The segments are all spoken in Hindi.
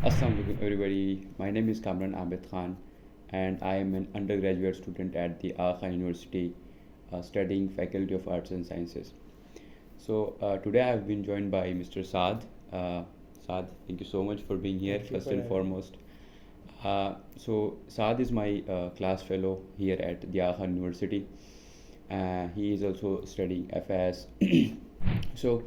Assalamu alaikum everybody. My name is Kamran Abid Khan and I am an undergraduate student at the Aga University studying Faculty of Arts and Sciences. So today I have been joined by Mr. Saad. Saad, thank you so much for being here Thank you first for and having me. foremost. So Saad is my class fellow here at the Aga University. He is also studying FS. सो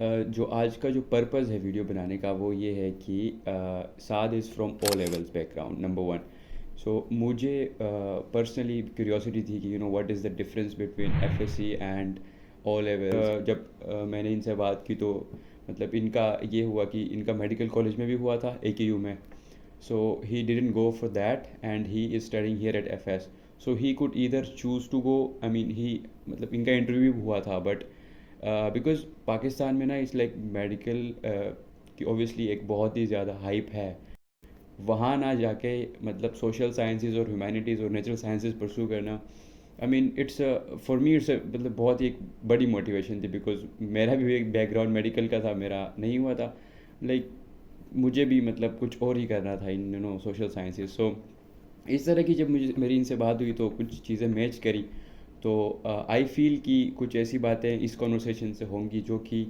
जो आज का जो पर्पज़ है वीडियो बनाने का वो ये है कि Saad is from O levels background number one. So मुझे पर्सनली क्यूरियोसिटी थी कि what is the difference between FSc and O levels. जब मैंने इनसे बात की तो मतलब इनका ये हुआ कि इनका मेडिकल कॉलेज में भी हुआ था AKU में. So he didn't go for that and he is studying here at FS. So he could either choose to go, I mean he मतलब इनका इंटरव्यू हुआ था बट बिकॉज पाकिस्तान में ना इट्स लाइक मेडिकल की ऑब्वियसली एक बहुत ही ज़्यादा हाइप है. वहाँ ना जाके मतलब सोशल साइंसेज और ह्यूमैनिटीज़ और नेचुरल साइंसेज परस्यू करना, I mean it's for me it's मतलब बहुत ही एक बड़ी मोटिवेशन थी बिकॉज मेरा भी एक बैकग्राउंड मेडिकल का था, मेरा नहीं हुआ था. लाइक मुझे भी मतलब कुछ और ही करना था इन सोशल साइंसेज. सो इस तरह की जब मुझे मेरी इनसे बात हुई तो कुछ चीज़ें मैच करी. तो आई फील कि कुछ ऐसी बातें इस कॉन्वर्सेशन से होंगी जो कि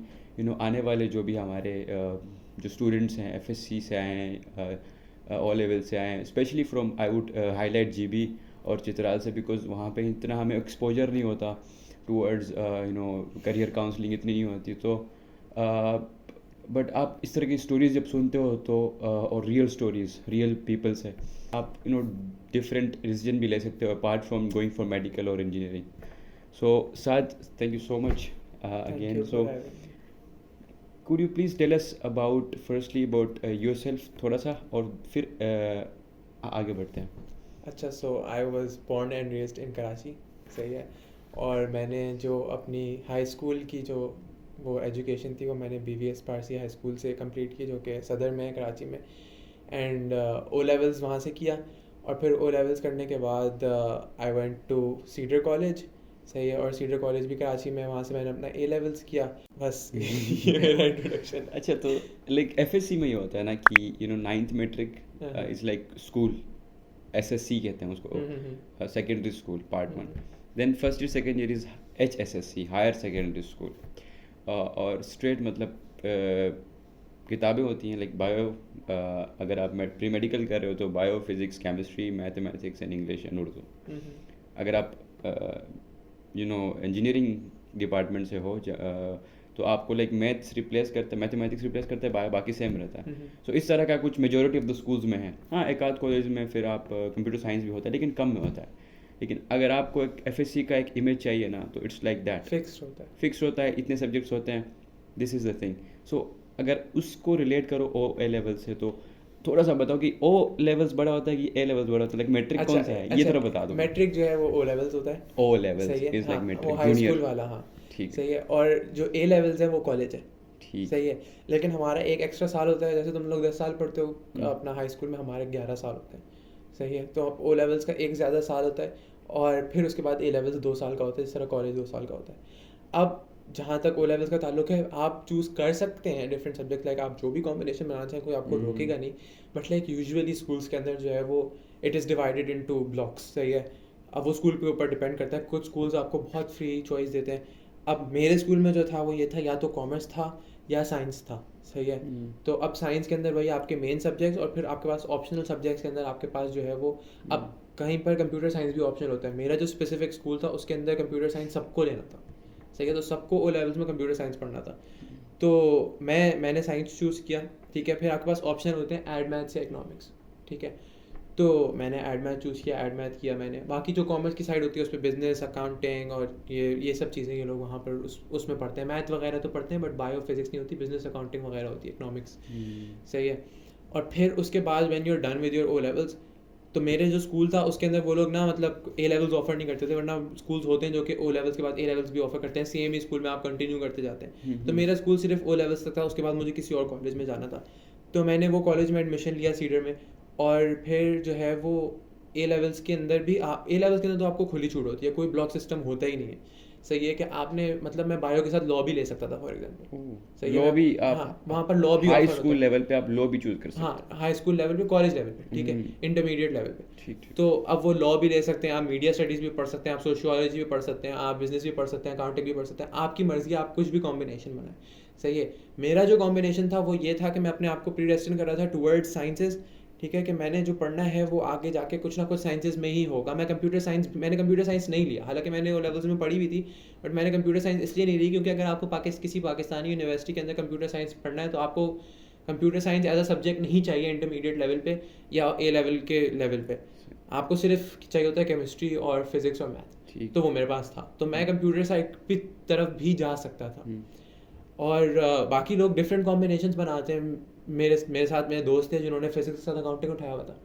आने वाले जो भी हमारे जो स्टूडेंट्स हैं FSC से आए हैं, ओ लेवल से आए हैं, specially from I would highlight GB और चित्राल से बिकॉज वहाँ पे इतना हमें एक्सपोजर नहीं होता टूवर्ड्स करियर काउंसलिंग इतनी नहीं होती. तो बट आप इस तरह की स्टोरीज जब सुनते हो तो और रियल स्टोरीज रियल पीपल से आप डिफरेंट डिसीजन भी ले सकते हो apart from going for medical और engineering. So Saad, thank you so much Thank again. you so for having me. Could you please tell us about firstly about yourself थोड़ा सा और फिर आगे बढ़ते हैं. अच्छा, so I was born and raised in Karachi. सही है. और मैंने जो अपनी हाई स्कूल की जो वो एजुकेशन थी वो मैंने BVS पारसी हाई स्कूल से कंप्लीट की, जो कि सदर में है कराची में. एंड ओ लेवल्स वहाँ से किया. और फिर ओ लेवल्स करने के बाद I went to cedar college. सही है. और सीडर कॉलेज भी कराची में, वहाँ से मैंने अपना A लेवल्स किया. बस ये मेरा इंट्रोडक्शन है. अच्छा, तो लाइक FSC में ये होता है ना कि नाइन्थ मैट्रिक हाँ. इज़ लाइक स्कूल, SSC कहते हैं उसको, secondary school part 1. Then first year second year is HSSC, higher secondary school. और स्ट्रेट मतलब किताबें होती हैं लाइक बायो, अगर आप प्री मेडिकल कर रहे हो तो bio, physics, chemistry, mathematics and English and Urdu. अगर आप इंजीनियरिंग डिपार्टमेंट से हो तो आपको लाइक मैथ्स रिप्लेस करते हैं, मैथमेटिक्स रिप्लेस करते हैं, बाकी सेम रहता है. सो इस तरह का कुछ मेजोरिटी ऑफ द स्कूल्स में है. हाँ, एक आध कॉलेज में फिर आप कंप्यूटर साइंस भी होता है लेकिन कम में होता है. लेकिन अगर आपको एक FSC का एक इमेज चाहिए ना तो इट्स लाइक दैट, फिक्स्ड होता है. फिक्स होता है, इतने सब्जेक्ट्स होते हैं, दिस इज़ द थिंग. सो अगर उसको रिलेट करो O A लेवल से तो थोड़ा सा बताओ कि O लेवल्स बड़ा होता है कि A लेवल्स बड़ा होता है, लाइक मैट्रिक कौन सा है ये थोड़ा बता दो. मैट्रिक जो है वो O लेवल्स होता है. O लेवल्स सही है. इज लाइक हाँ, वो मैट्रिक हाई स्कूल जूनियर. वाला. हाँ, ठीक सही है. और जो A लेवल्स है वो कॉलेज है. ठीक. सही है. लेकिन हमारा एक एक्स्ट्रा साल होता है. जैसे तुम लोग 10 साल पढ़ते हो अपना हाई स्कूल में, हमारे 11 साल होते हैं. सही है. तो O लेवल्स का एक ज़्यादा साल होता है. और फिर उसके बाद A लेवल्स 2 साल का होता है, जिस तरह कॉलेज 2 साल का होता है. अब जहाँ तक O लेवल्स का ताल्लुक है, आप चूज़ कर सकते हैं डिफरेंट सब्जेक्ट, लाइक आप जो भी कॉम्बिनेशन बनाना चाहें, कोई आपको रोकेगा नहीं. बट लाइक यूजुअली स्कूल्स के अंदर जो है वो it is divided into blocks. सही है. अब वो स्कूल के ऊपर डिपेंड करता है. कुछ स्कूल्स आपको बहुत फ्री चॉइस देते हैं. अब मेरे स्कूल में जो था वो ये था, या तो कॉमर्स था या साइंस था. सही है. तो अब साइंस के अंदर वही आपके मेन सब्जेक्ट्स, और फिर आपके पास ऑप्शनल सब्जेक्ट्स के अंदर आपके पास जो है वो, अब कहीं पर कंप्यूटर साइंस भी ऑप्शनल होता है. मेरा जो स्पेसिफिक स्कूल था उसके अंदर कंप्यूटर साइंस सबको लेना था. सही है. तो सबको O लेवल्स में कंप्यूटर साइंस पढ़ना था. तो मैंने साइंस चूज़ किया. ठीक है. फिर आपके पास ऑप्शन होते हैं ऐड मैथ्स या इकोनॉमिक्स. ठीक है. तो मैंने ऐड मैथ चूज़ किया, ऐड मैथ किया मैंने. बाकी जो कॉमर्स की साइड होती है उस पर बिजनेस, अकाउंटिंग और ये सब चीज़ें ये लोग वहाँ पर उसमें पढ़ते हैं. मैथ वगैरह तो पढ़ते हैं बट बायो फिजिक्स नहीं होती, बिजनेस अकाउंटिंग वगैरह होती है, इकोनॉमिक्स. सही है. और फिर उसके बाद when you are done with your O levels, तो मेरे जो स्कूल था उसके अंदर वो लोग ना मतलब A लेवल्स ऑफर नहीं करते थे, वरना स्कूल्स होते हैं जो कि O लेवल्स के बाद A लेवल्स भी ऑफर करते हैं. सेम ही स्कूल में आप कंटिन्यू करते जाते हैं. तो मेरा स्कूल सिर्फ O लेवल्स तक था. उसके बाद मुझे किसी और कॉलेज में जाना था. तो मैंने वो कॉलेज में एडमिशन लिया सीडर में. और फिर जो है वो A लेवल्स के अंदर भी A लेवल्स के अंदर तो आपको खुली छूट होती है, कोई ब्लॉक सिस्टम होता ही नहीं है. सही है कि आपने मतलब मैं बायो के साथ लॉ भी ले सकता था फॉर एग्जांपल, सही है लॉ भी आप हाँ वहाँ पर लॉ भी हाई ऑफर स्कूल होता है, लेवल पे आप लॉ भी चूज कर सकते हाँ हाई स्कूल लेवल पे, कॉलेज लेवल पे, ठीक है, इंटरमीडिएट लेवल पे। ठीक ठीक तो अब वो लॉ भी ले सकते हैं, आप मीडिया स्टडीज़ भी पढ़ सकते हैं, आप सोशियोलॉजी भी पढ़ सकते हैं, आप बिजनेस भी पढ़ सकते हैं, अकाउंटिंग भी पढ़ सकते हैं, आपकी मर्जी, आप कुछ भी कॉम्बिनेशन बनाएं, सही है। मेरा जो कॉम्बिनेशन था वो ये था कि मैं अपने आप को प्रीडेस्टिन कर रहा था टुवर्ड्स साइंसेज, ठीक है, कि मैंने जो पढ़ना है वो आगे जाके कुछ ना कुछ साइंसेज में ही होगा। मैंने कंप्यूटर साइंस नहीं लिया, हालांकि मैंने वो लेवल्स में पढ़ी भी थी, बट मैंने कंप्यूटर साइंस इसलिए नहीं ली क्योंकि अगर आपको किसी पाकिस्तानी यूनिवर्सिटी के अंदर कंप्यूटर साइंस पढ़ना है तो आपको computer science as a subject नहीं चाहिए इंटरमीडिएट लेवल पे या ए लेवल के लेवल पे, आपको सिर्फ चाहिए होता है केमिस्ट्री और फिजिक्स और मैथ। ठीक तो वो मेरे पास था, तो मैं कंप्यूटर साइड की तरफ भी जा सकता था। और बाकी लोग डिफरेंट कॉम्बिनेशंस बनाते हैं। मेरे साथ मेरे दोस्त थे जिन्होंने फिजिक्स के साथ अकाउंटिंग उठाया हुआ था,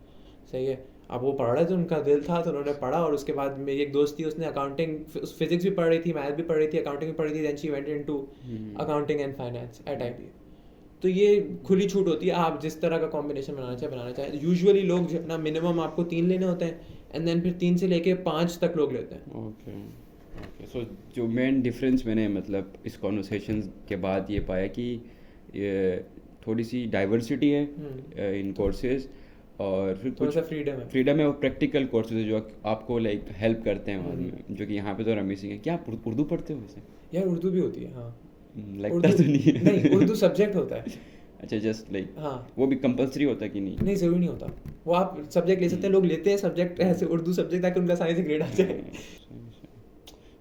सही है। अब वो पढ़ रहे थे, उनका दिल था तो उन्होंने पढ़ा, और उसके बाद मेरी एक दोस्त थी, उसने अकाउंटिंग फिजिक्स भी पढ़ रही थी, मैथ भी पढ़ रही थी, अकाउंटिंग भी पढ़ रही थी, then she went into accounting and finance at IB। तो ये खुली छूट होती है, आप जिस तरह का कॉम्बिनेशन बनाना चाहें। यूजुअली लोग जो है ना मिनिमम आपको 3 लेने होते हैं, एंड देन फिर 3 से लेके 5 तक लोग लेते हैं। Okay okay. सो जो मेन डिफरेंस मैंने मतलब इस कॉन्वर्सेशन के बाद ये पाया कि ये थोड़ी सी डाइवर्सिटी है इन कोर्सेज, और फिर थोड़ा कुछ सा फ्रीडम है। और प्रैक्टिकल कोर्सेज है जो आपको लाइक हेल्प करते हैं बाद में, जो कि यहाँ पे तो मिसिंग है। क्या आप उर्दू पढ़ते हो वैसे? यार उर्दू भी होती है, हाँ। लगता तो नहीं है। नहीं, उर्दू सब्जेक्ट होता है। अच्छा, जस्ट लाइक हाँ, वो भी कंपलसरी होता है कि नहीं? नहीं ज़रूरी नहीं होता, वो आप सब्जेक्ट ले सकते हैं, लोग लेते हैं सब्जेक्ट ऐसे उर्दू सब्जेक्ट ताकि उनका साइंस ग्रेड आ जाए।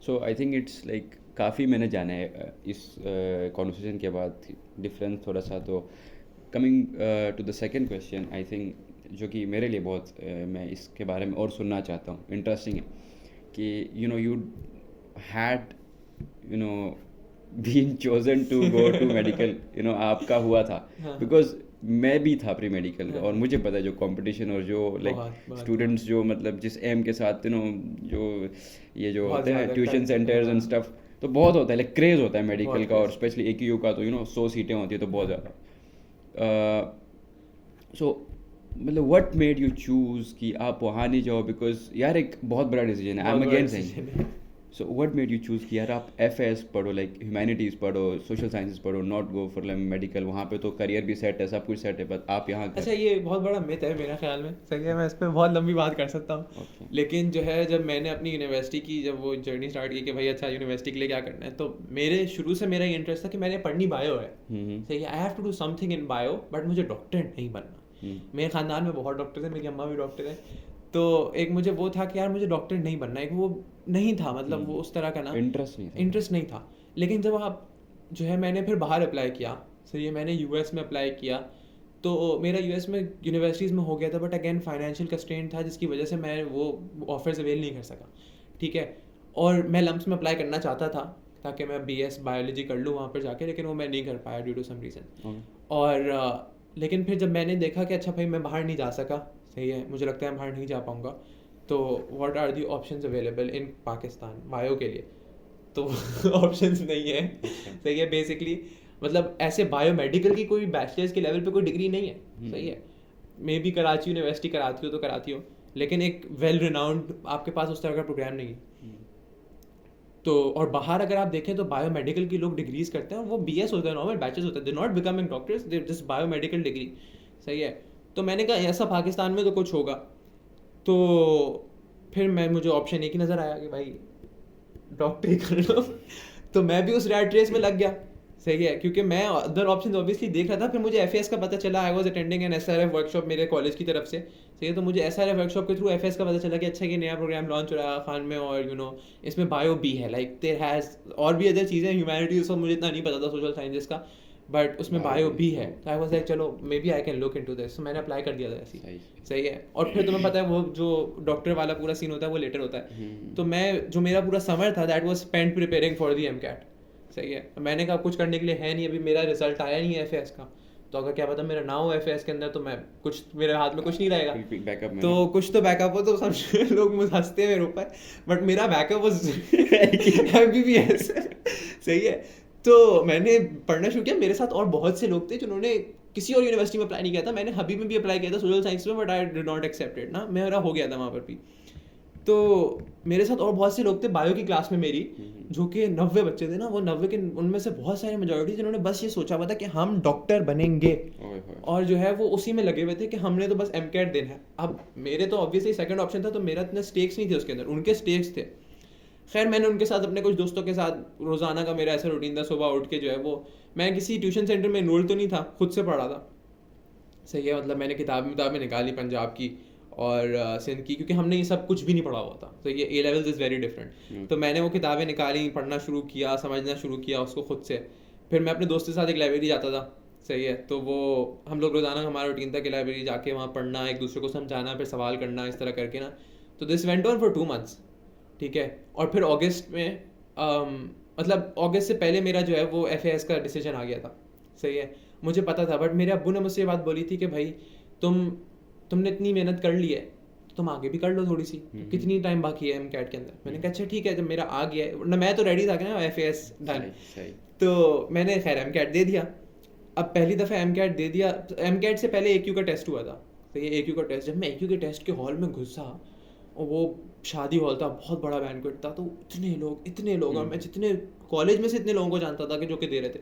सो आई थिंक इट्स लाइक काफ़ी मैंने जाना है इस कॉन्वर्सेशन के बाद डिफरेंस थोड़ा सा। तो coming to the second question, I think जो कि मेरे लिए बहुत मैं इसके बारे में और सुनना चाहता हूँ, इंटरेस्टिंग है कि you had been chosen to go to medical, आपका हुआ था, बिकॉज मैं भी था प्री मेडिकल का, और मुझे पता है जो कंपटीशन और जो लाइक स्टूडेंट्स जो मतलब जिस एम के साथ जो ये जो होते हैं ट्यूशन सेंटर्स एंड स्टफ, तो बहुत होता है, लाइक क्रेज होता है मेडिकल का, और स्पेशली AQU का तो 100 सीटें होती है, तो बहुत ज़्यादा। सो मतलब व्हाट मेड यू चूज कि आप वहाँ नहीं जाओ, बिकॉज यार एक बहुत बड़ा डिसीजन है, I am again saying. So what made you choose कि यार आप FS पढ़ो, लाइक ह्यूमैनिटीज़ पढ़ो, सोशल साइंसेस पढ़ो, नॉट गो फॉर मेडिकल, वहाँ पे तो करियर भी सेट है, सब कुछ सेट है, बट आप यहाँ अच्छा, ये बहुत बड़ा मिथ है मेरे ख्याल में, सही है, मैं इस पर बहुत लंबी बात कर सकता हूँ। लेकिन जो है, जब मैंने अपनी यूनिवर्सिटी की जब वो जर्नी स्टार्ट की कि भाई अच्छा यूनिवर्सिटी के लिए क्या करना है, तो मेरे शुरू से मेरा ये इंटरेस्ट था कि मैंने पढ़नी बायो है, सही है, I have to do something in bio, but मुझे डॉक्टर नहीं बनना। मेरे खानदान में बहुत डॉक्टर हैं, मेरी अम्मा भी डॉक्टर है, तो एक मुझे वो था कि यार मुझे डॉक्टर नहीं बनना, एक वो नहीं था, मतलब वो उस तरह का ना इंटरेस्ट नहीं था। लेकिन जब आप जो है, मैंने फिर बाहर अप्लाई किया, सही है, मैंने US में अप्लाई किया, तो मेरा US में यूनिवर्सिटीज़ में हो गया था, बट अगेन फाइनेंशियल कंस्ट्रेंट था, जिसकी वजह से मैं वो ऑफर्स अवेल नहीं कर सका, ठीक है। और मैं लम्स में अप्लाई करना चाहता था ताकि मैं BS बायोलॉजी कर लूँ वहाँ पर जाके, लेकिन वो मैं नहीं कर पाया ड्यू टू सम रीज़न। और लेकिन फिर जब मैंने देखा कि अच्छा भाई मैं बाहर नहीं जा सका, सही है, मुझे लगता है मैं बाहर नहीं जा पाऊँगा, तो what are the options available in Pakistan bio के लिए, तो ऑप्शंस नहीं है, सही है। बेसिकली मतलब ऐसे बायोमेडिकल की कोई बैचलर्स के लेवल पे कोई डिग्री नहीं है, सही है। मे बी कराची यूनिवर्सिटी कराती हो तो कराती हो, लेकिन एक वेल रिनाउंड आपके पास उस तरह का प्रोग्राम नहीं है। तो और बाहर अगर आप देखें तो बायोमेडिकल की लोग डिग्रीज करते हैं, और वो BS होता है, नॉर्मल बैचलर्स होता है, they not becoming doctors, they just biomedical degree, सही है। तो मैंने कहा ऐसा पाकिस्तान में तो कुछ होगा, तो फिर मुझे ऑप्शन एक ही नज़र आया कि भाई डॉक्टरी कर लो। तो मैं भी उस रैट रेस में लग गया, सही है, क्योंकि मैं अदर ऑप्शन ऑब्वियसली देख रहा था। फिर मुझे FAS का पता चला, I was attending an SRF workshop मेरे कॉलेज की तरफ से, सही है। तो मुझे SRF वर्कशॉप के थ्रू FAS का पता चला कि अच्छा, कि नया प्रोग्राम लॉन्च हो रहा है खान में, और इसमें बायो भी है, लाइक देयर हैज़ और भी अदर चीज़ें, ह्यूमैनिटीज़, मुझे इतना नहीं पता था सोशल साइंसेस का, बट उसमें बायो भी है। तो आई वाज लाइक चलो maybe I can look into this, तो मैंने अप्लाई कर दिया था ऐसे, सही है। और फिर तुम्हें पता है वो जो डॉक्टर वाला पूरा सीन होता है वो लेटर होता है, तो जो मेरा पूरा समर था that was spent preparing for the MCAT, सही है। मैंने कहा कुछ करने के लिए है नहीं, अभी मेरा रिजल्ट आया नहीं है FAS का, तो अगर क्या पता मेरा ना हो FAS के अंदर, तो मैं कुछ, मेरे हाथ में कुछ नहीं रहेगा, तो कुछ तो बैकअप हो, तो समझ लोग मुझे हंसते हैं मेरे ऊपर, बट मेरा बैकअप वाज MBBS, सही है। तो मैंने पढ़ना शुरू किया, मेरे साथ और बहुत से लोग थे जिन्होंने किसी और यूनिवर्सिटी में अप्लाई नहीं किया था। मैंने हबीब में भी अप्लाई किया था सोशल साइंस में, but I did not accepted ना, मेरा हो गया था वहाँ पर भी। तो मेरे साथ और बहुत से लोग थे बायो की क्लास में मेरी, जो कि 90 बच्चे थे ना, वो 90 के उनमें से बहुत सारे मेजोरिटी जिन्होंने बस ये सोचा हुआ था कि हम डॉक्टर बनेंगे, और जो है वो उसी में लगे हुए थे कि हमने तो बस एमकैट देना है। अब मेरे तो ऑब्वियसली सेकंड ऑप्शन था, तो मेरा इतने स्टेक्स नहीं थे उसके अंदर, उनके स्टेक्स थे। खैर मैंने उनके साथ अपने कुछ दोस्तों के साथ रोज़ाना का मेरा ऐसा रूटीन था, सुबह उठ के जो है वो, मैं किसी ट्यूशन सेंटर में इनरोल तो नहीं था, खुद से पढ़ा था, सही है। मतलब मैंने किताबें निकाली पंजाब की और सिंध की, क्योंकि हमने ये सब कुछ भी नहीं पढ़ा हुआ था, तो ये A levels is very different. तो मैंने वो किताबें निकाली, पढ़ना शुरू किया, समझना शुरू किया उसको खुद से। फिर मैं अपने दोस्त के साथ एक लाइब्रेरी जाता था, सही है। तो वो हम लोग रोज़ाना, हमारा रूटीन था कि लाइब्रेरी जाके वहाँ पढ़ना, एक दूसरे को समझाना, फिर सवाल करना, इस तरह करके ना। तो this went on for 2 months, ठीक है। और फिर अगस्त में मतलब अगस्त से पहले मेरा जो है वो FAS का डिसीजन आ गया था, सही है। मुझे पता था, बट मेरे अब्बू ने मुझसे ये बात बोली थी कि भाई तुमने इतनी मेहनत कर ली है, तुम आगे भी कर लो थोड़ी सी, तो कितनी टाइम बाकी है एमकैट के अंदर। मैंने कहा अच्छा ठीक है, जब मेरा आ गया है ना, मैं तो रेडी था कि ना FAS डन, तो मैंने खैर एमकैट दे दिया। अब पहली दफ़ा एमकैट दे दिया, एमकैट से पहले AQ का टेस्ट हुआ था, तो ये AQ का टेस्ट, जब मैं AQ के टेस्ट के हॉल में घुसा, और वो शादी हॉल था, बहुत बड़ा बैंक्वेट था, तो इतने लोग और मैं जितने कॉलेज में से इतने लोगों को जानता था कि जो कि दे रहे थे।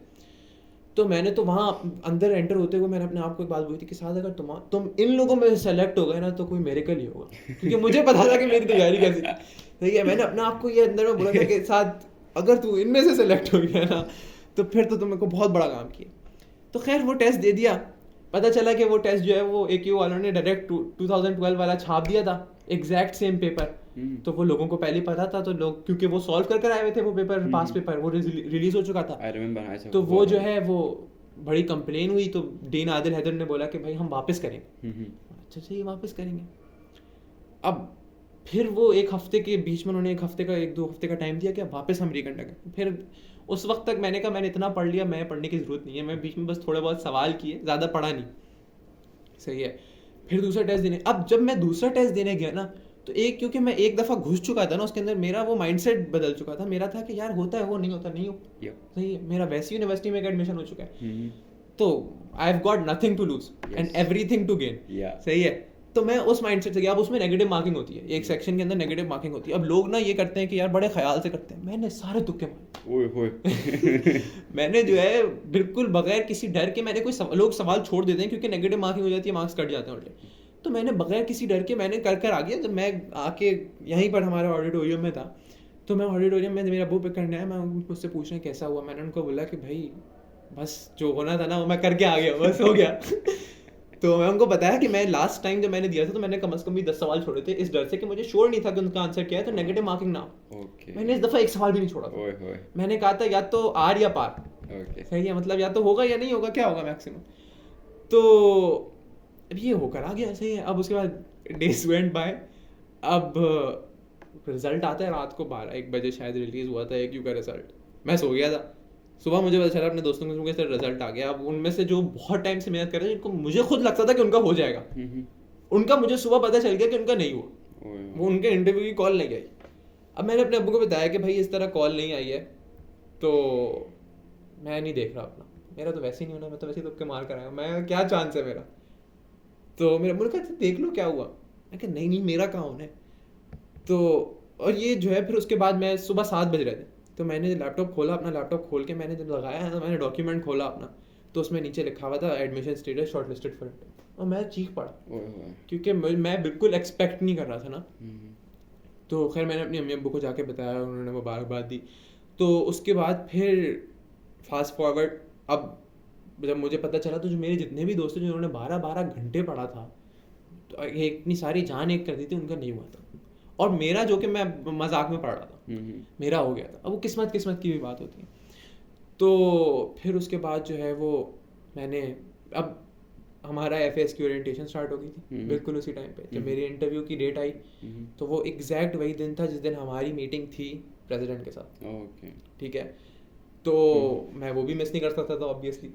तो मैंने तो वहाँ अंदर एंटर होते हुए मैंने अपने आप को एक बात बोली थी कि साथ अगर तुम इन लोगों में सेलेक्ट हो गए ना, तो कोई मेरेकल ही होगा, क्योंकि मुझे पता था कि मेरी तैयारी कैसी थी, ठीक है। मैंने अपने आप को ये अंदर में बोला था कि साथ अगर तू इनमें से सेलेक्ट हो गया ना, तो फिर तो तुमने को बहुत बड़ा काम किया। तो खैर वो टेस्ट दे दिया, पता चला कि वो टेस्ट जो है वो AQ वालों ने डायरेक्ट 2012 वाला छाप दिया था, एग्जैक्ट सेम पेपर। तो वो लोगों को पहले पता था, तो लोग क्योंकि वो सॉल्व कर आए हुए थे वो पेपर, पास पेपर वो रिलीज हो चुका था। तो वो जो है वो बड़ी कंप्लेन हुई, तो डीन आदिल हैदर ने बोला कि भाई हम वापस करेंगे। अच्छा सही, वापस करेंगे। अब फिर वो एक हफ्ते के बीच में उन्होंने 1-2 हफ्ते का टाइम दिया कि वापस हम रिकंडक्ट। फिर उस वक्त तक मैंने कहा मैंने इतना पढ़ लिया, मैं पढ़ने की ज़रूरत नहीं है, मैं बीच में बस थोड़े बहुत सवाल किए, ज़्यादा पढ़ा नहीं, सही है। फिर दूसरा टेस्ट देने, अब जब मैं दूसरा टेस्ट देने गया ना, तो क्योंकि मैं एक दफ़ा घुस चुका था ना उसके अंदर, मेरा वो माइंडसेट बदल चुका था। मेरा था कि यार होता है वो, नहीं होता नहीं हो, सही है। मेरा वैसी यूनिवर्सिटी में एडमिशन हो चुका है, तो I have got nothing to lose and everything to gain, सही है। तो मैं उस माइंडसेट से गया। अब उसमें नेगेटिव मार्किंग होती है, एक सेक्शन के अंदर नेगेटिव मार्किंग होती है। अब लोग ना ये करते हैं कि यार बड़े ख्याल से करते हैं, मैंने सारे तुक्के मारे। मैंने जो है बिल्कुल बगैर किसी डर के, मैंने लोग सवाल छोड़ देते हैं क्योंकि नेगेटिव मार्किंग हो जाती है, मार्क्स कट जाते हैं उल्टे। तो मैंने बगैर किसी डर के मैंने कर आ गया। जब मैं आके यहीं पर हमारे ऑडिटोरियम में था, तो मैं ऑडिटोरियम में मेरा बुक पिक करने आया, मैं मुझसे पूछने कैसा हुआ। मैंने उनको बोला कि भाई बस जो होना था ना वो मैं करके आ गया, बस हो गया। तो मैं उनको बताया कि मैं लास्ट टाइम जब मैंने दिया था तो मैंने कम से कम भी 10 सवाल छोड़े थे, इस डर से कि मुझे श्योर नहीं था कि उनका आंसर क्या है, तो नेगेटिव मार्किंग ना हो। मैंने इस दफ़ा एक सवाल भी नहीं छोड़ा था। मैंने कहा था या तो आर या पार, सही है। मतलब या तो होगा या नहीं होगा, क्या होगा मैक्सिमम। तो अब ये होकर आ गया, सही है। अब उसके बाद डेज वेंट बाय, अब रिजल्ट आता है रात को 12-1 बजे शायद रिलीज हुआ था AQ का रिजल्ट। मैं सो गया था, सुबह मुझे पता चला अपने दोस्तों के साथ रिजल्ट आ गया। अब उनमें से जो बहुत टाइम से मेहनत कर रहे थे, जिनको मुझे खुद लगता था कि उनका हो जाएगा, उनका मुझे सुबह पता चल गया कि उनका नहीं हुआ, वो उनके इंटरव्यू की कॉल नहीं आई। अब मैंने अपने अब्बू को बताया कि भाई इस तरह कॉल नहीं आई है, तो मैं नहीं देख रहा अपना, मेरा तो वैसे ही नहीं होना, मैं तो वैसे ही तुक्के मार कर आया, मैं क्या चांस है मेरा। तो मेरा मुझे कहा देख लो क्या हुआ। मैं कहा नहीं मेरा कहाँ होना है। तो और ये जो है फिर उसके बाद मैं सुबह 7 बज रहे थे, तो मैंने लैपटॉप खोला, अपना लैपटॉप खोल के मैंने जब लगाया तो मैंने डॉक्यूमेंट खोला अपना, तो उसमें नीचे लिखा हुआ था admission status shortlisted for interview, और मैं चीख पड़ा क्योंकि मैं बिल्कुल एक्सपेक्ट नहीं कर रहा था ना। तो खैर मैंने अपनी अम्मी अब्बू को जाके बताया, उन्होंने मुबारकबाद दी। तो उसके बाद फिर फास्ट फॉरवर्ड, अब जब मुझे पता चला तो जो मेरे जितने भी दोस्त थे जिन्होंने 12-12 घंटे पढ़ा था, तो इतनी सारी जान एक कर दी थी, उनका नहीं हुआ था। और मेरा जो कि मैं मजाक में पढ़ रहा था, मेरा हो गया था। अब वो किस्मत की भी बात होती है। तो फिर उसके बाद जो है वो मैंने, अब हमारा FAS की ओरिएंटेशन स्टार्ट हो गई थी बिल्कुल उसी टाइम पे जब मेरी इंटरव्यू की डेट आई। तो वो एग्जैक्ट वही दिन था जिस दिन हमारी मीटिंग थी प्रेसिडेंट के साथ, ठीक है। तो मैं वो भी मिस नहीं कर सकता था ऑब्वियसली।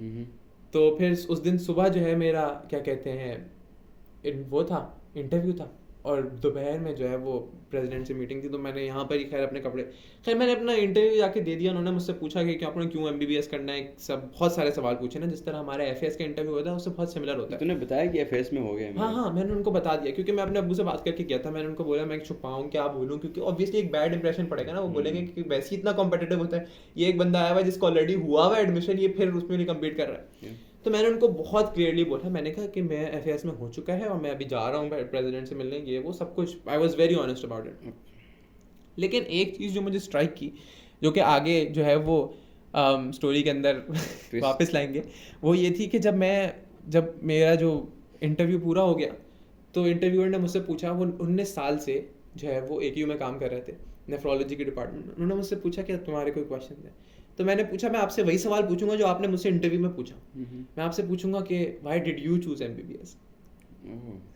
तो फिर उस दिन सुबह जो है मेरा क्या कहते हैं वो था, इंटरव्यू था, और दोपहर में जो है वो प्रेसिडेंट से मीटिंग थी, तो मैंने यहाँ पर ही खैर अपने कपड़े, खैर मैंने अपना इंटरव्यू जाके दे दिया। उन्होंने मुझसे पूछा कि आपने क्यों MBBS करना है, सब बहुत सारे सवाल पूछे ना, जिस तरह हमारा FAS का इंटरव्यू होता है उससे बहुत सिमिलर होता है। तूने बताया कि FS में हो गया? हाँ, मैंने उनको बता दिया, क्योंकि मैं अपने अब्बू से बात करके गया था। मैंने उनको बोला मैं छुपाऊँ क्या बोलूँ, क्योंकि ऑब्वियसली एक बैड इंप्रेशन पड़ेगा ना, वो बोलेंगे कि वैसे ही इतना कॉम्पिटिटिव होता है, ये एक बंदा आया हुआ है जिसको ऑलरेडी हुआ हुआ एडमिशन, ये फिर उसमें नहीं कम्पीट कर रहा है। तो मैंने उनको बहुत क्लियरली बोला, मैंने कहा कि मैं FAS में हो चुका है और मैं अभी जा रहा हूँ प्रेसिडेंट से मिलने, ये वो सब कुछ। I was very honest about it. लेकिन एक चीज़ जो मुझे स्ट्राइक की, जो कि आगे जो है वो स्टोरी के अंदर वापस लाएंगे, वो ये थी कि जब मेरा जो इंटरव्यू पूरा हो गया, तो इंटरव्यूअर ने मुझसे पूछा, वो 19 साल से जो है वो AKU में काम कर रहे थे, नेफ्रोलॉजी के डिपार्टमेंट में। उन्होंने मुझसे पूछा कि तुम्हारे कोई क्वेश्चन है? तो मैंने पूछा, मैं आपसे वही सवाल पूछूंगा जो आपने मुझसे इंटरव्यू में पूछा। मैं आपसे पूछूंगा कि why did you choose MBBS?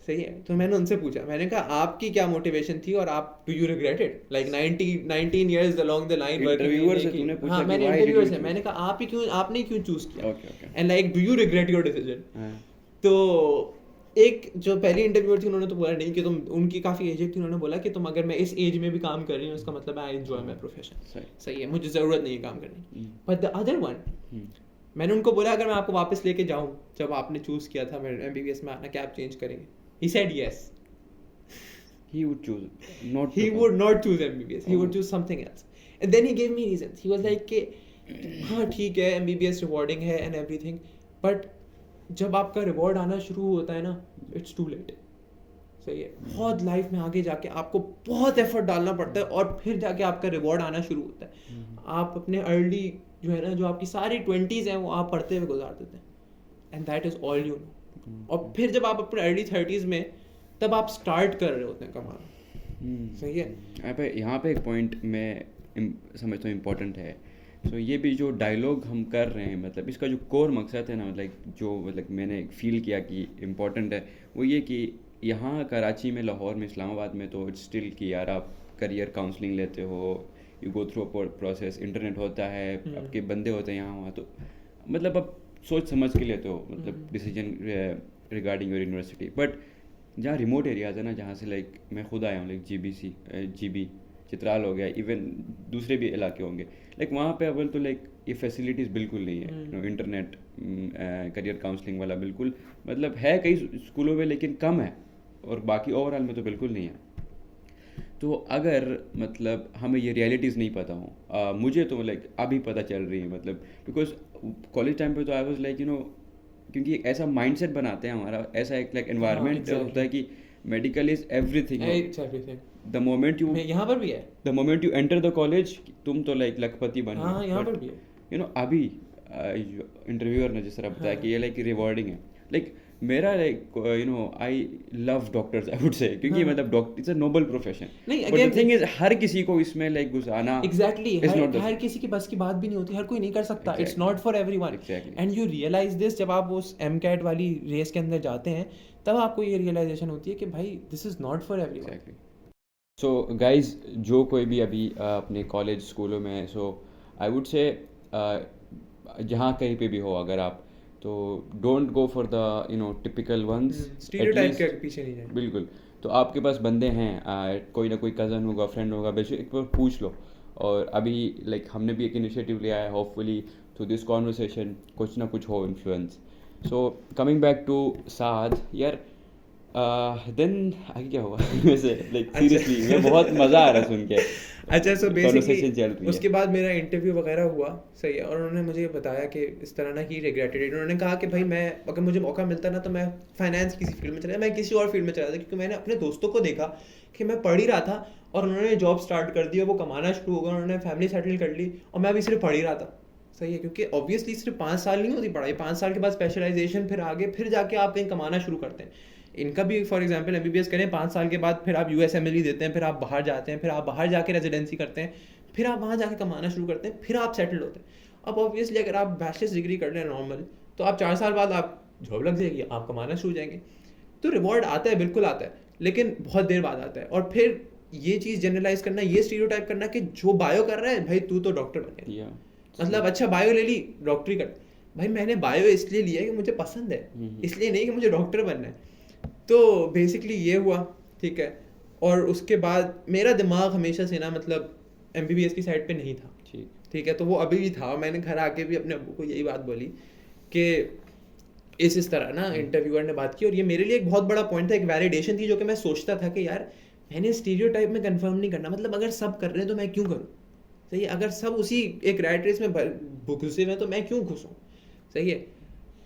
सही है। तो मैंने उनसे पूछा, मैंने कहा आपकी क्या मोटिवेशन थी और आप do you regret it, like 19 years along the line interviewer से तूने पूछा? हाँ, मैंने इंटरव्यूअर से मैंने कहा आपने क्यों चूज किया, and like do you regret your decision? तो एक जो पहली इंटरव्यूअर थी, उन्होंने तो बोला नहीं कि तुम, उनकी काफ़ी एज थी, उन्होंने बोला कि तुम अगर मैं इस एज में भी काम कर रही हूँ इसका मतलब आई एंजॉय माई प्रोफेशन। सही है, मुझे ज़रूरत नहीं है काम करने। बट द अदर वन, मैंने उनको बोला अगर मैं आपको वापस लेके जाऊँ जब आपने चूज़ किया था मैं MBBS में आना, क्या आप चेंज करेंगे? He said yes. He would not choose MBBS. He would choose something else. And then he gave me reasons. He was like कि हाँ ठीक है, MBBS रिवॉर्डिंग है and everything, but जब आपका रिवॉर्ड आना शुरू होता है ना, इट्स टू लेट। सही है, बहुत लाइफ में आगे जाके आपको बहुत एफर्ट डालना पड़ता है और फिर जाके आपका रिवॉर्ड आना शुरू होता है। आप अपने अर्ली जो है ना, जो आपकी सारी 20s हैं, वो आप पढ़ते हुए गुजार देते हैं, and that is all you know. और फिर जब आप अपने अर्ली 30s में, तब आप स्टार्ट कर रहे होते हैं कमाना। सही है। यहाँ पे एक पॉइंट मैं समझता हूँ इम्पोर्टेंट है। तो ये भी जो डायलॉग हम कर रहे हैं, मतलब इसका जो कोर मकसद है ना, मतलब मैंने फील किया कि इम्पोर्टेंट है, वो ये कि यहाँ कराची में, लाहौर में, इस्लामाबाद में तो इट्स स्टिल कि यार आप करियर काउंसलिंग लेते हो, you go through a process, internet होता है, आपके बंदे होते हैं यहाँ वहाँ, तो मतलब आप सोच समझ के लेते हो, मतलब decision regarding your university. But जहाँ रिमोट एरियाज है ना, जहाँ से लाइक मैं खुद आया हूँ, लाइक GB चित्राल हो गया, इवन दूसरे भी इलाके होंगे, लाइक वहाँ पे अव्वल तो लाइक ये फैसिलिटीज़ बिल्कुल नहीं है, इंटरनेट, करियर काउंसलिंग वाला बिल्कुल, मतलब है कई स्कूलों में लेकिन कम है, और बाकी ओवरऑल में तो बिल्कुल नहीं है। तो अगर मतलब हमें ये रियलिटीज़ नहीं पता हो, मुझे तो लाइक अभी पता चल रही है, मतलब बिकॉज कॉलेज टाइम पे तो आई वाज लाइक क्योंकि एक ऐसा माइंडसेट बनाते हैं हमारा, ऐसा एक लाइक एनवायरनमेंट होता है कि medical is everything. The moment you, यहाँ पर भी है, the moment you enter the college, तुम तो लाइक लखपति बन गए। यहाँ पर भी है, अभी इंटरव्यूअर ने जिस तरह बताया कि ये लाइक रिवॉर्डिंग है, लाइक मेरा like I love doctors, I would say, क्योंकि मतलब doctor it's a noble profession. But the thing is हर किसी को इसमें लाइक घुसाना, एग्जैक्टली हर किसी की बस की बात भी नहीं होती, हर कोई नहीं कर सकता, it's not for everyone. And you realise this जब आप उस MCAT वाली रेस के अंदर जाते हैं, तब आपको ये रियलाइजेशन होती है कि भाई this is not for everyone. So guys, जो कोई भी अभी अपने कॉलेज स्कूलों में, सो आई वुड से जहाँ कहीं पे भी हो अगर आप, तो don't go for the typical ones, stereotype के पीछे नहीं जाए। बिल्कुल। तो आपके पास बंदे हैं, कोई ना कोई कज़न होगा, फ्रेंड होगा, बेशक एक बार पूछ लो। और अभी लाइक हमने भी एक इनिशिएटिव लिया है, होपफुली थ्रू दिस कॉन्वर्सेशन कुछ ना कुछ हो influence. So coming back to Saad यार, देन आगे क्या हुआ वैसे, लाइक सीरियसली मैं बहुत मज़ा आ रहा है सुन के। अच्छा, सो बेसिकली उसके बाद मेरा इंटरव्यू वगैरह हुआ, सही है, और उन्होंने मुझे बताया कि इस तरह ना ही रिग्रेटेड इट। उन्होंने कहा कि भाई मैं, अगर मुझे मौका मिलता ना तो मैं फाइनेंस किसी फील्ड में चला, मैं किसी और फील्ड में चला था, क्योंकि मैंने अपने दोस्तों को देखा कि मैं पढ़ ही रहा था और उन्होंने जॉब स्टार्ट कर दी, वो कमाना शुरू हो गया, उन्होंने फैमिली सेटल कर ली, और मैं अभी सिर्फ पढ़ ही रहा था। सही है, क्योंकि ऑब्वियसली सिर्फ 5 साल नहीं होती पढ़ाई, 5 साल के बाद स्पेशलाइजेशन, फिर आगे फिर जाके आप कहीं कमाना शुरू करते हैं। इनका भी फॉर एग्जांपल MBBS करें, 5 साल के बाद फिर आप USMLE देते हैं, फिर आप बाहर जाते हैं, फिर आप बाहर जाके रेजिडेंसी करते हैं, फिर आप वहाँ जाके कमाना शुरू करते हैं, फिर आप सेटल होते हैं। अब ऑब्वियसली अगर आप बैचलर्स डिग्री कर रहे हैं नॉर्मल, तो आप 4 साल बाद आप जॉब लग जाएगी, आप कमाना शुरू हो जाएंगे। तो रिवॉर्ड आता है, बिल्कुल आता है, लेकिन बहुत देर बाद आता है। और फिर ये चीज़ जनरलाइज करना, ये स्टीरियोटाइप करना कि जो बायो कर रहा है भाई तू तो डॉक्टर बन गया, मतलब अच्छा बायो ले ली, डॉक्टरी कर। भाई मैंने बायो इसलिए लिया कि मुझे पसंद है, इसलिए नहीं कि मुझे डॉक्टर बनना है। तो बेसिकली ये हुआ ठीक है, और उसके बाद मेरा दिमाग हमेशा से ना मतलब MBBS की साइड पे नहीं था, ठीक है, तो वो अभी भी था। मैंने घर आके भी अपने अब्बू को यही बात बोली कि इस तरह ना इंटरव्यूअर ने बात की, और ये मेरे लिए एक बहुत बड़ा पॉइंट था, एक वैलिडेशन थी, जो कि मैं सोचता था कि यार मैंने स्टीरियोटाइप में कंफर्म नहीं करना, मतलब अगर सब कर रहे हैं तो मैं क्यों करूँ, सही है, अगर सब उसी एक रैट रेस में घुसे हुए हैं तो मैं क्यों घुसूँ, सही है।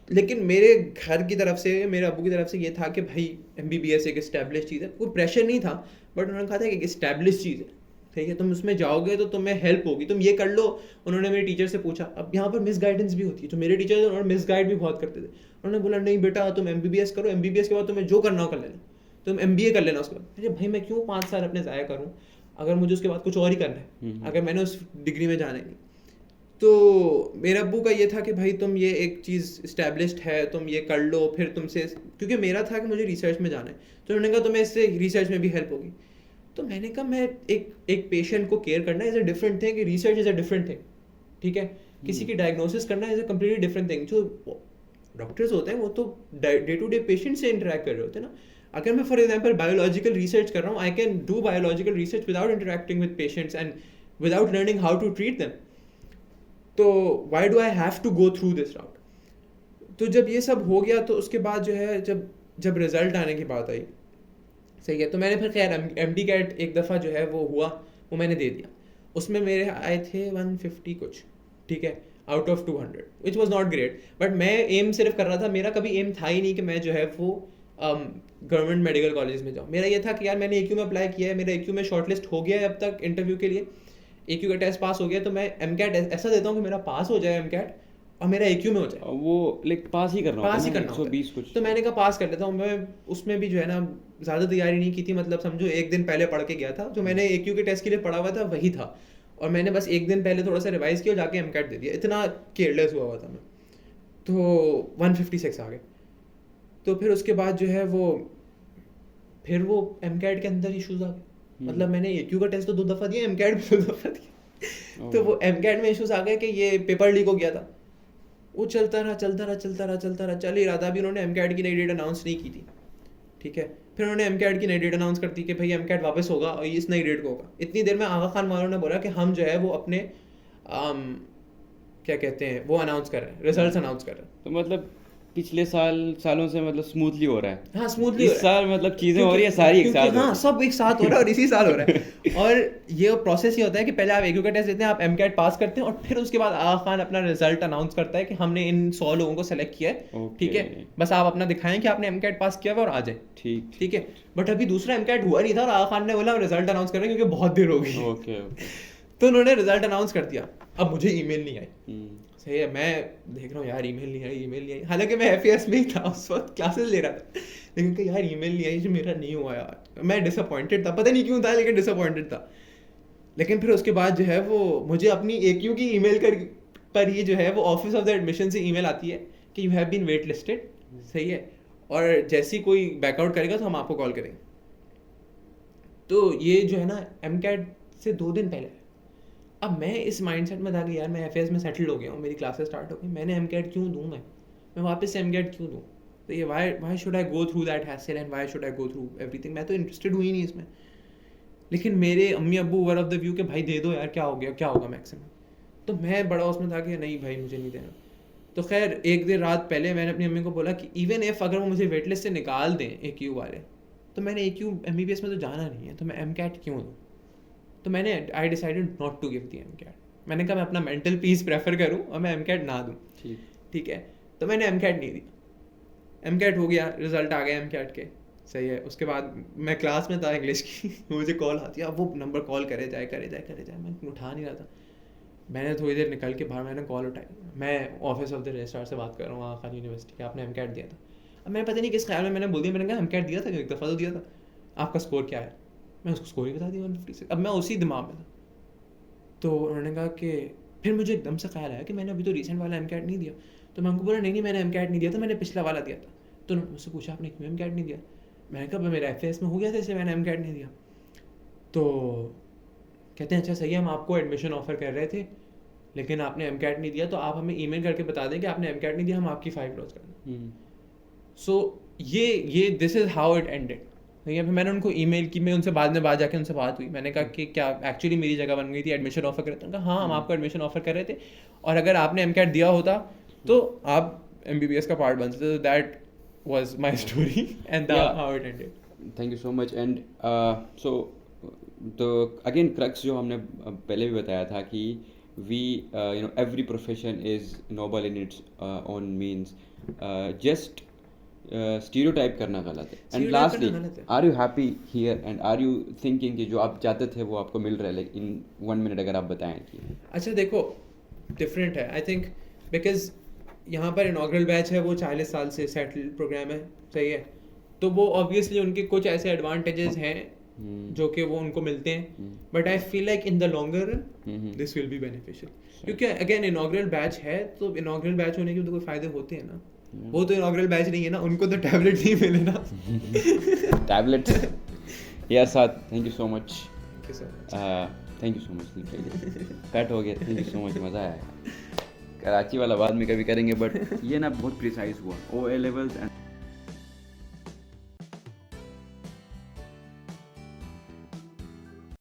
लेकिन मेरे घर की तरफ से, मेरे अब्बू की तरफ से ये था कि भाई MBBS एक इस्टेब्लिश चीज़ है, कोई प्रेशर नहीं था, बट उन्होंने कहा था कि एक इस्टेब्लिश चीज़ है, ठीक है, तुम उसमें जाओगे तो तुम्हें हेल्प होगी, तुम ये कर लो। उन्होंने मेरे टीचर से पूछा, अब यहाँ पर मिस गाइडेंस भी होती है, जो मेरे टीचर उन्होंने मिस गाइड भी बहुत करते थे। उन्होंने बोला नहीं बेटा तुम MBBS करो, MBBS के बाद तुम्हें जो करना हो कर लेना, तुम MBA कर लेना उसके बाद। अरे भाई मैं क्यों 5 साल अपने ज़ाया करूँ अगर मुझे उसके बाद कुछ और ही करना है, अगर मैंने उस डिग्री में जाना ही नहीं। तो मेरे अब्बू का ये था कि भाई तुम ये एक चीज़ इस्टेब्लिश्ड है, तुम ये कर लो, फिर तुमसे, क्योंकि मेरा था कि मुझे रिसर्च में जाना है, तो उन्होंने कहा तुम्हें इससे रिसर्च में भी हेल्प होगी। तो मैंने कहा मैं एक पेशेंट को केयर करना is a different thing, research is a different thing, ठीक है, किसी की डायग्नोसिस करना is a completely different thing. जो डॉक्टर्स होते हैं वो तो डे टू डे पेशेंट से इंटरेक्ट कर रहे होते हैं ना। अगर मैं फॉर एग्जाम्पल बायोलॉजिकल रिसर्च कर रहा हूँ, I can do biological research without interacting with patients and without learning how to treat them, तो why do I have to go through this route. तो जब ये सब हो गया तो उसके बाद जो है जब रिजल्ट आने की बात आई, सही है, तो मैंने फिर खैर MD-CAT एक दफ़ा जो है वो हुआ, वो मैंने दे दिया। उसमें मेरे आए थे 150 कुछ, ठीक है, out of 200, which was not great, but मैं एम सिर्फ कर रहा था, मेरा कभी एम था ही नहीं कि मैं जो है वो गवर्नमेंट मेडिकल कॉलेज में जाऊँ। मेरा ये था कि यार मैंने AQ में अप्लाई किया है, मेरा AQ में शॉर्टलिस्ट हो गया है अब तक इंटरव्यू के लिए, AQ का टेस्ट पास हो गया, तो मैं MCAT ऐसा देता हूँ कि मेरा पास हो जाए MCAT और मेरा AQ में हो जाए, वो लाइक पास ही करना पास ही होता है करना ना, होता 120 है। कुछ। तो मैंने कहा पास कर लेता हूँ मैं। उसमें भी जो है ना ज़्यादा तैयारी नहीं की थी, मतलब समझो एक दिन पहले पढ़ के गया था, जो मैंने AQ के टेस्ट के लिए पढ़ा हुआ था वही था, और मैंने बस एक दिन पहले थोड़ा सा रिवाइज किया और जाके MCAT दे दिया, इतना केयरलेस हुआ था मैं। तो 156 आ गए। तो फिर उसके बाद जो है वो MCAT के अंदर इशूज़ आ गए, मतलब मैंने AQ का टेस्ट तो 2 दफ़ा दिया, MCAT भी 2 दफ़ा दिया। तो वो MCAT में इशूज़ आ गए कि ये पेपर लीक हो गया था। वो चलता रहा, चल ही रहा था। अभी उन्होंने MCAT की नई डेट अनाउंस नहीं की थी, ठीक है, फिर उन्होंने MCAT की नई डेट अनाउंस कर दी कि भाई MCAT वापस होगा और इस नई डेट को होगा। इतनी देर में आगा खान वालों ने बोला कि हम जो है वो अपने क्या कहते हैं वो अनाउंस कर रहे हैं, रिजल्ट्स अनाउंस कर रहे हैं। तो मतलब पिछले सालों से मतलब स्मूथली हो रहा है। हाँ स्मूथली इस साल मतलब चीजें हो रही है सारी एक साथ, हाँ सब एक साथ हो रहा है और इसी साल हो रहा है। और ये प्रोसेस ये होता है कि पहले आप AQ का टेस्ट देते हैं, आप MCAT पास करते हैं, और फिर उसके बाद आगा खान अपना रिजल्ट अनाउंस करता है कि हमने इन 100 लोगों को सेलेक्ट किया है, ठीक है, बस आप अपना दिखाएं कि आपने MCAT पास किया हुआ और आ जाए, ठीक है। बट अभी दूसरा MCAT हुआ नहीं था और आगा खान ने बोला रिजल्ट अनाउंस कर रहे हैं क्योंकि बहुत देर हो गई। ओके तो उन्होंने रिजल्ट अनाउंस कर दिया। अब मुझे ईमेल नहीं आई, सही है, मैं देख रहा हूँ यार ईमेल नहीं आई। हालांकि मैं FAS में ही था उस वक्त, क्लासेस ले रहा था, लेकिन कि यार ईमेल नहीं आई, जो मेरा नहीं हुआ यार। मैं डिसअपॉइंटेड था, पता नहीं क्यों था लेकिन डिसअपॉइंटेड था। लेकिन फिर उसके बाद जो है वो मुझे अपनी AQ की ईमेल पर ही जो है वो ऑफिस ऑफ द एडमिशन से ईमेल आती है कि you have been waitlisted, सही है, और जैसे ही कोई बैकआउट करेगा तो हम आपको कॉल करेंगे। तो ये जो है ना MCAT से 2 दिन पहले। अब मैं इस माइंडसेट में था कि यार मैं FAS में सेटल हो गया हूँ, मेरी क्लासेस स्टार्ट हो गई, मैंने MCAT क्यों दूँ, मैं वापस से MCAT क्यों दूँ। तो ये why should I go through that hassle and why should I go through everything. मैं तो इंटरेस्टेड हुई नहीं इसमें, लेकिन मेरे अम्मी अब्बू वर ऑफ द व्यू कि भाई दे दो यार, क्या हो गया, क्या होगा मैक्सिमम। तो मैं बड़ा उसमें था कि नहीं भाई मुझे नहीं देना। तो खैर एक देर रात पहले मैंने अपनी अम्मी को बोला कि इवन इफ अगर वो मुझे वेटलिस्ट से निकाल दें AQ वाले, तो मैंने AQ MBBS में तो जाना नहीं है, तो मैं MCAT क्यों दूँ। तो मैंने I decided not to give the MCAT। मैंने कहा मैं अपना मेंटल पीस प्रेफर करूँ और मैं MCAT ना दूँ, ठीक है। तो मैंने MCAT नहीं दिया, MCAT हो गया, रिजल्ट आ गया MCAT के, सही है। उसके बाद मैं क्लास में था इंग्लिश की, मुझे कॉल आती है, अब वो नंबर कॉल करे जाए, मैं उठा नहीं रहा था। मैंने थोड़ी देर निकल के बाहर मैंने कॉल उठाई, मैं ऑफिस ऑफ द रजिस्ट्रार से बात कर रहा हूँ आगा खान यूनिवर्सिटी के, आपने MCAट दिया था। अब मैंने पता नहीं किस ख्याल में मैंने बोल दिया, मैंने कहा MCAट दिया था, एक दफ़ा तो दिया था, आपका स्कोर क्या है। मैं उसको स्कोर ही बता दिया 156। अब मैं उसी दिमाग में था। तो उन्होंने कहा कि फिर मुझे एकदम से ख्याल आया कि मैंने अभी तो रिसेंट वाला MCAट नहीं दिया। तो मैं उनको बोला नहीं मैंने MCAट नहीं दिया था, मैंने पिछला वाला दिया था। तो उन्होंने मुझसे पूछा आपने क्यों MCAट नहीं दिया। मैंने कहा मेरा FAS में हो गया था इसलिए मैंने MCAट नहीं दिया। तो कहते हैं अच्छा सही है, हम आपको एडमिशन ऑफर कर रहे थे लेकिन आपने MCAT नहीं दिया, तो आप हमें ईमेल करके बता दें कि आपने MCAट नहीं दिया, हम आपकी फाइल क्लोज कर दें। सो ये this is how it ended. ठीक है, फिर मैंने उनको ईमेल की, मैं उनसे बाद में बात जाके उनसे बात हुई, मैंने कहा कि क्या एक्चुअली मेरी जगह बन गई थी, एडमिशन ऑफर कर रहे थे? उन्होंने कहा हाँ, हम आपको एडमिशन ऑफर कर रहे थे, और अगर आपने एमकैट दिया होता तो आप एमबीबीएस का पार्ट बन सकते। तो that was my story and how it ended. Thank you so much. And so तो अगेन क्रक्स जो हमने पहले भी बताया था कि we you know every profession is noble in its own means, just stereotype करना गलत है। एंड Stereotype लास्टली, करना गलत है। Are you happy here and are you thinking कि जो आप चाहते थे वो आपको मिल रहा है? लाइक इन 1 मिनट अगर आप बताएं कि अच्छा देखो, डिफरेंट है आई थिंक, बिकॉज यहाँ पर इनॉग्रल बैच है, वो 40 साल से सेटल्ड प्रोग्राम है, सही है, तो वो ऑब्वियसली उनके कुछ ऐसे एडवांटेजेस हैं जो कि वो उनको मिलते हैं, but I feel like in the longer run this will be beneficial, क्योंकि अगेन इनॉग्रल बैच है, तो इनॉग्रल बैच होने के तो कोई फायदे होते हैं ना, वो तो इनॉग्रल बैच नहीं है ना, उनको तो टैबलेट नहीं मिले ना। टैबलेट्स यार साथ। Thank you so much, Thank you so much. Thank you so much. Cut हो गया, थैंक यू सो मच, मज़ा आया। कराची वाला बाद में कभी करेंगे, बट ये ना बहुत प्रिसाइज हुआ। ओ ए लेवल्स एंड